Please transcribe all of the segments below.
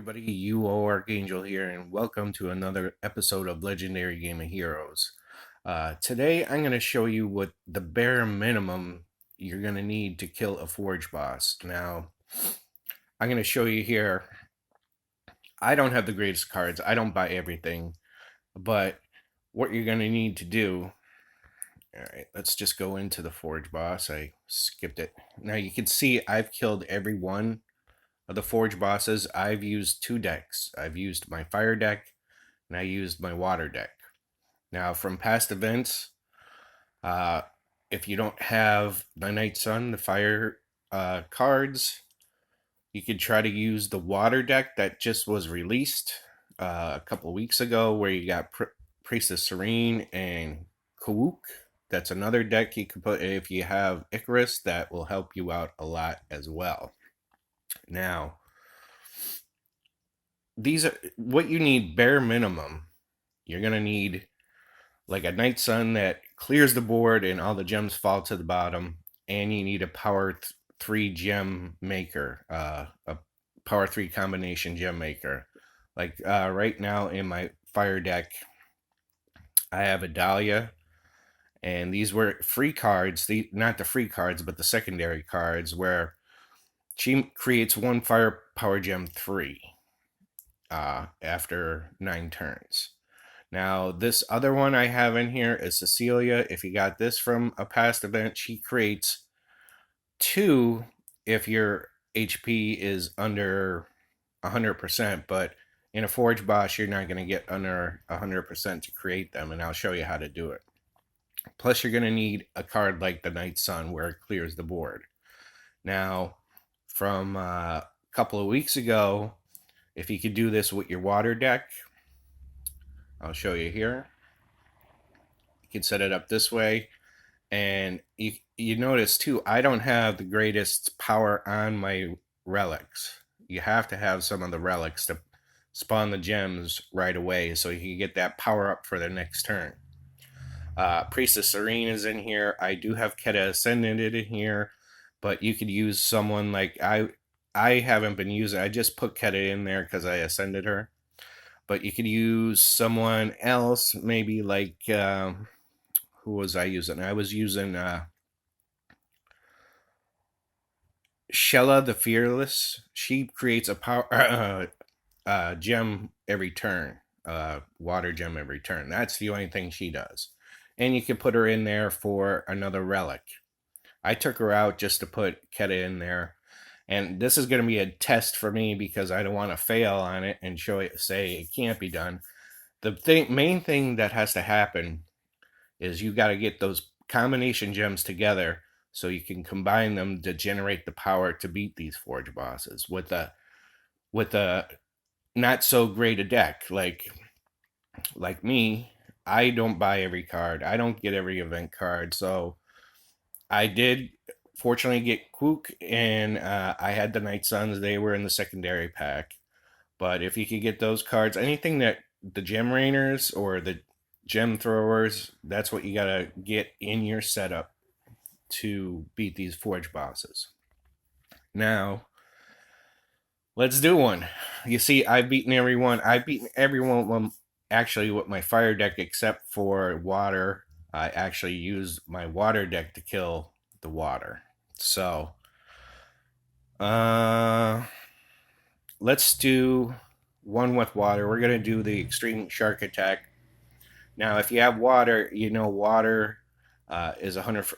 everybody, UoArcAngel here, and welcome to another episode of Legendary Game of Heroes. Today, I'm going to show you what the bare minimum you're going to need to kill a Forge boss. Now, I'm going to show you here. I don't have the greatest cards. I don't buy everything, but what you're going to need to do. All right, let's just go into the Forge boss. I skipped it. Now you can see I've killed every one of the Forge bosses. I've used two decks. I've used my fire deck and I used my water deck. Now, from past events, if you don't have the Night Sun, the fire cards, you could try to use the water deck that just was released a couple of weeks ago, where you got Priestess Serene and Kawuk. That's another deck you could put if you have Icarus. That will help you out a lot as well. Now, these are what you need bare minimum. You're going to need like a Night Sun that clears the board and all the gems fall to the bottom. And you need a power 3 gem maker, a power 3 combination gem maker. Like right now in my fire deck, I have a Dahlia. And these were free cards, not the free cards, but the secondary cards, where she creates one fire power gem 3 after 9 turns. Now, this other one I have in here is Cecilia. If you got this from a past event, she creates 2 if your HP is under 100%, but in a Forge boss, you're not going to get under 100% to create them, and I'll show you how to do it. Plus, you're going to need a card like the Night Sun, where it clears the board. Now, from a couple of weeks ago, if you could do this with your water deck, I'll show you here. You can set it up this way, and you notice too, I don't have the greatest power on my relics. You have to have some of the relics to spawn the gems right away, so you can get that power up for the next turn. Priestess Serene is in here. I do have Keta Ascendant in here, but you could use someone like I haven't been using. I just put Keta in there because I ascended her. But you could use someone else, maybe like who was I using? I was using Shella the Fearless. She creates a power gem every turn, water gem every turn. That's the only thing she does. And you can put her in there for another relic. I took her out just to put Keta in there. And this is going to be a test for me because I don't want to fail on it and say it can't be done. The main thing that has to happen is you got to get those combination gems together so you can combine them to generate the power to beat these Forge bosses with a not so great a deck like me. I don't buy every card. I don't get every event card. So I did fortunately get Kook, and I had the Night Suns. They were in the secondary pack. But if you could get those cards, anything that the Gem Rainers or the Gem Throwers, that's what you got to get in your setup to beat these Forge bosses. Now, let's do one. You see, I've beaten everyone. I've beaten everyone actually with my fire deck except for water. I actually used my water deck to kill the water. So, let's do one with water. We're going to do the extreme shark attack. Now, if you have water, you know water is 100%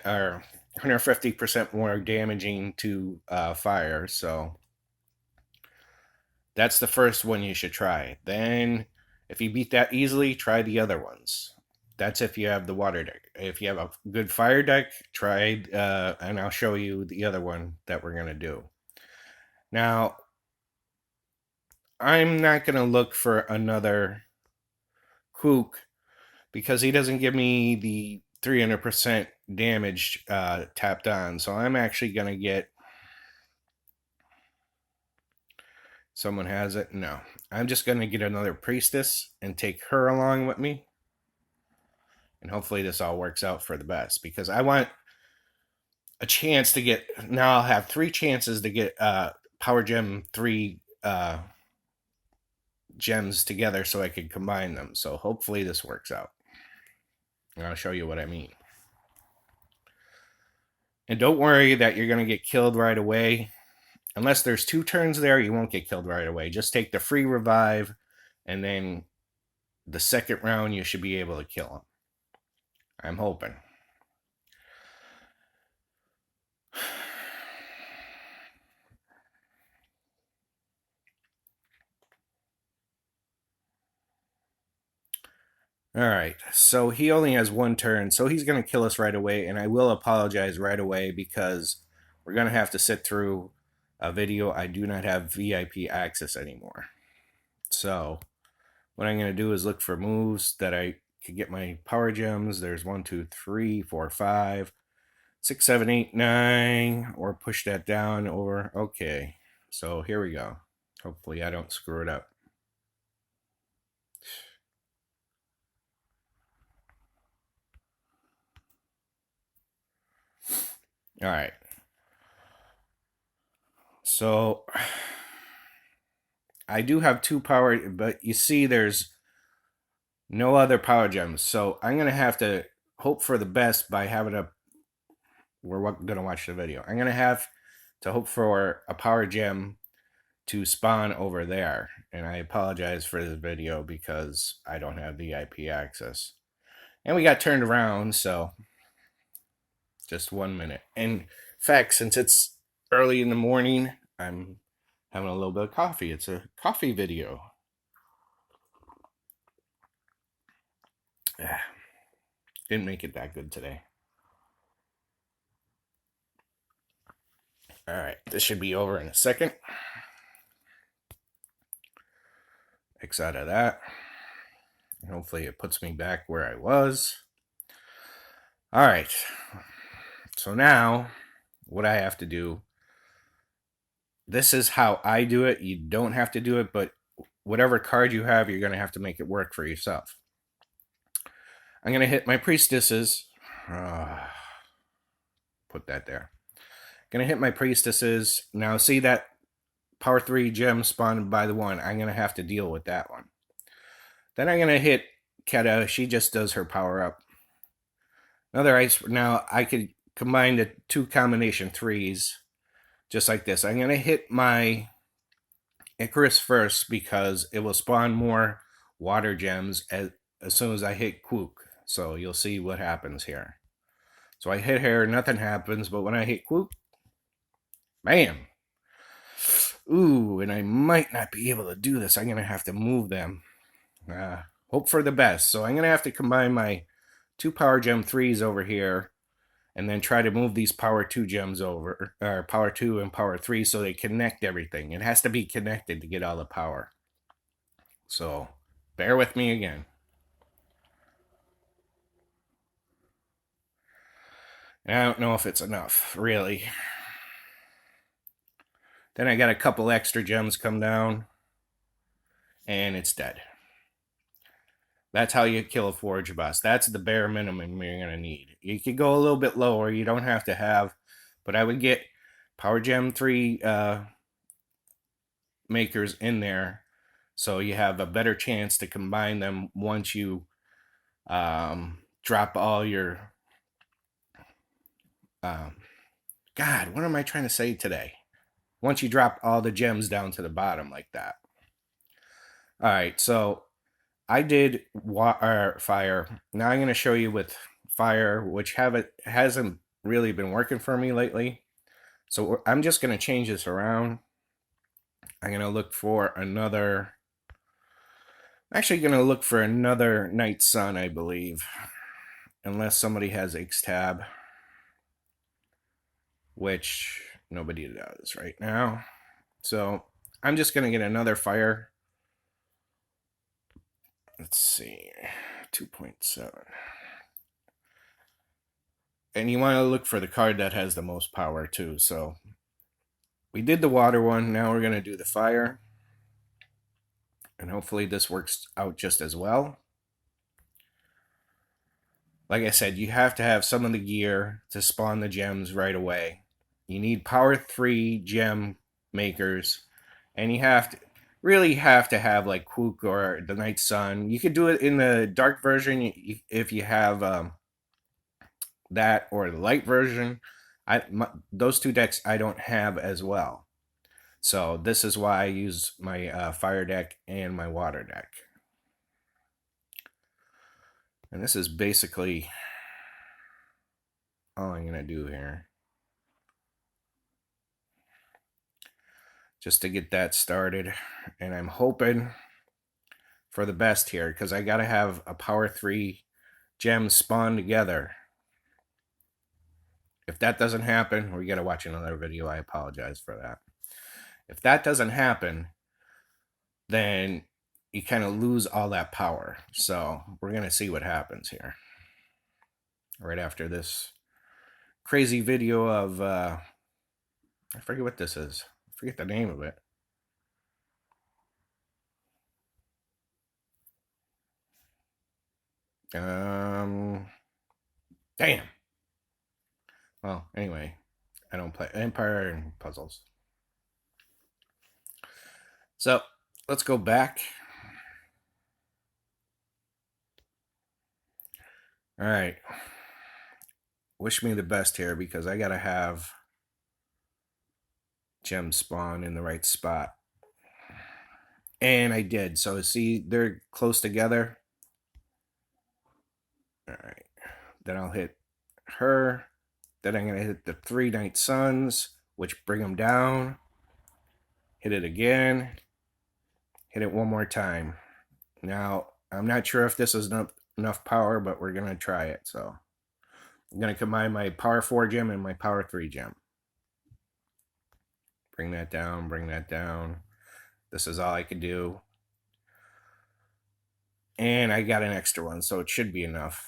or 150% more damaging to fire. So, that's the first one you should try. Then, if you beat that easily, try the other ones. That's if you have the water deck. If you have a good fire deck, try, and I'll show you the other one that we're going to do. Now, I'm not going to look for another Kook because he doesn't give me the 300% damage tapped on. So I'm actually going to get... Someone has it? No. I'm just going to get another Priestess and take her along with me. And hopefully this all works out for the best, because I want a chance to get... Now I'll have 3 chances to get Power Gem 3 gems together so I can combine them. So hopefully this works out. And I'll show you what I mean. And don't worry that you're going to get killed right away. Unless there's 2 turns there, you won't get killed right away. Just take the free revive, and then the second round you should be able to kill him. I'm hoping. Alright, so he only has 1 turn, so he's going to kill us right away, and I will apologize right away because we're going to have to sit through a video. I do not have VIP access anymore. So, what I'm going to do is look for moves that I could get my power gems. There's 1, 2, 3, 4, 5, 6, 7, 8, 9, or push that down over. Okay, so here we go. Hopefully I don't screw it up. All right. So I do have 2 power, but you see there's no other power gems. So I'm going to have to hope for the best by having a, we're going to watch the video. I'm going to have to hope for a power gem to spawn over there. And I apologize for this video because I don't have VIP access. And we got turned around, so just 1 minute. In fact, since it's early in the morning, I'm having a little bit of coffee. It's a coffee video. Didn't make it that good today. All right, this should be over in a second. X out of that. Hopefully it puts me back where I was. All right. So now what I have to do, this is how I do it. You don't have to do it, but whatever card you have, you're going to have to make it work for yourself. I'm going to hit my priestesses. Put that there. Going to hit my priestesses. Now see that power 3 gem spawned by the 1. I'm going to have to deal with that one. Then I'm going to hit Keta. She just does her power up. Another ice. Now I could combine the 2 combination 3s just like this. I'm going to hit my Icarus first because it will spawn more water gems as soon as I hit Quook. So you'll see what happens here. So I hit her, nothing happens, but when I hit Quook, bam! Ooh, and I might not be able to do this. I'm going to have to move them. Hope for the best. So I'm going to have to combine my 2 power gem 3s over here and then try to move these power 2 gems over, or power 2 and power 3 so they connect everything. It has to be connected to get all the power. So bear with me again. And I don't know if it's enough, really. Then I got a couple extra gems come down, and it's dead. That's how you kill a Forge boss. That's the bare minimum you're going to need. You could go a little bit lower. You don't have to have, but I would get Power Gem 3 makers in there so you have a better chance to combine them once you drop all your... God, what am I trying to say today? Once you drop all the gems down to the bottom like that. All right, so I did fire. Now I'm going to show you with fire, which hasn't really been working for me lately. So I'm just going to change this around. I'm going to look for another... I'm actually going to look for another Night Sun, I believe. Unless somebody has X-Tab. Which nobody does right now. So I'm just going to get another fire. Let's see, 2.7. And you want to look for the card that has the most power too. So we did the water one. Now we're going to do the fire. And hopefully this works out just as well. Like I said, you have to have some of the gear to spawn the gems right away. You need power 3 gem makers. And you have to... really have to have like Quook or the Night Sun. You could do it in the dark version if you have that, or the light version. Those two decks I don't have as well. So this is why I use my fire deck and my water deck. And this is basically all I'm going to do here. Just to get that started. And I'm hoping for the best here, because I got to have a power 3 gem spawn together. If that doesn't happen, we got to watch another video. I apologize for that. If that doesn't happen, then you kind of lose all that power. So we're going to see what happens here. Right after this crazy video of, I forget what this is. I forget the name of it. Damn. Well, anyway, I don't play Empire and Puzzles. So let's go back. All right. Wish me the best here, because I gotta have gems spawn in the right spot. And I did. So see, they're close together. All right. Then I'll hit her. Then I'm going to hit the 3 Night Suns, which bring them down. Hit it again. Hit it one more time. Now, I'm not sure if this is enough power, but we're going to try it. So I'm going to combine my power 4 gem and my power 3 gem. Bring that down, bring that down. This is all I could do. And I got an extra one, so it should be enough.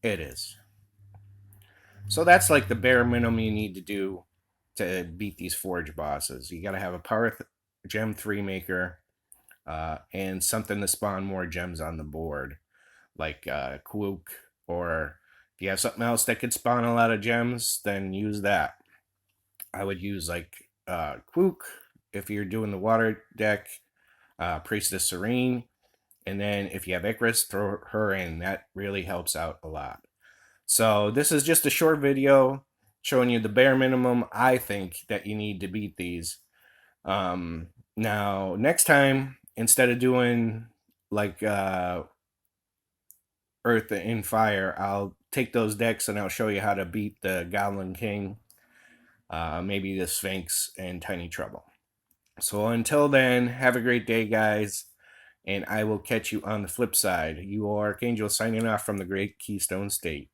It is. So that's like the bare minimum you need to do to beat these forge bosses. You got to have a power gem 3 maker and something to spawn more gems on the board, like Quook, or if you have something else that could spawn a lot of gems, then use that. I would use like Quook if you're doing the water deck, Priestess Serene, and then if you have Icarus, throw her in. That really helps out a lot. So this is just a short video showing you the bare minimum I think that you need to beat these. Now, next time, instead of doing like Earth and Fire, I'll take those decks and I'll show you how to beat the Goblin King, maybe the Sphinx, and Tiny Trouble. So until then, have a great day, guys, and I will catch you on the flip side. UoArcAngel signing off from the Great Keystone State.